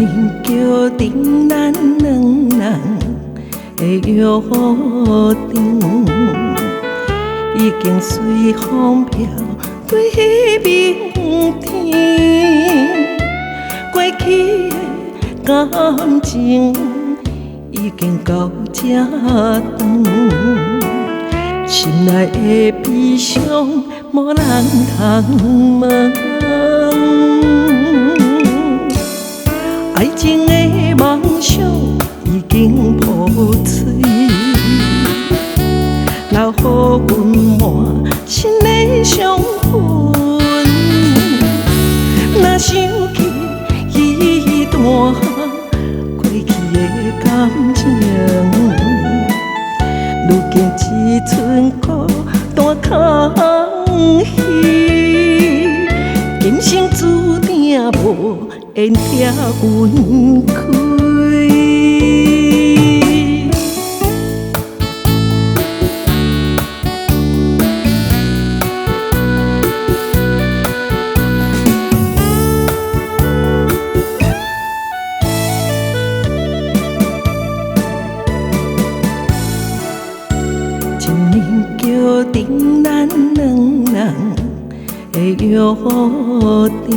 年桥顶咱两人的约定，已经随风飘对明天。过去的感情已经到这长，心内的悲伤无人通问。爱情的梦想已经破碎，留予阮满心的伤痕。若想起彼段过去的感情，如今只剩孤单空虚，今生注定无缘拆阮开。一年桥顶咱两人的约定，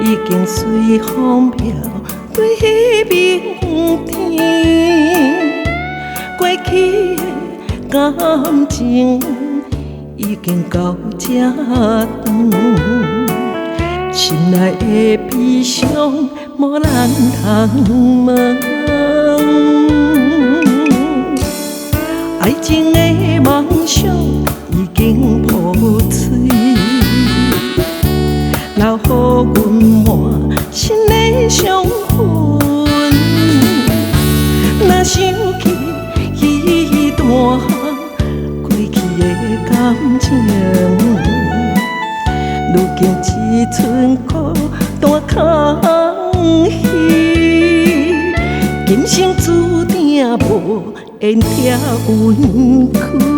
已经随风飘对明天。过去的感情已经到这长，心内的悲伤无人通问。爱情的梦想已经破碎，留予阮满心的伤痕。若想起彼段过去的感情，如今只剩孤单空虚，今生注定无缘拆阮开。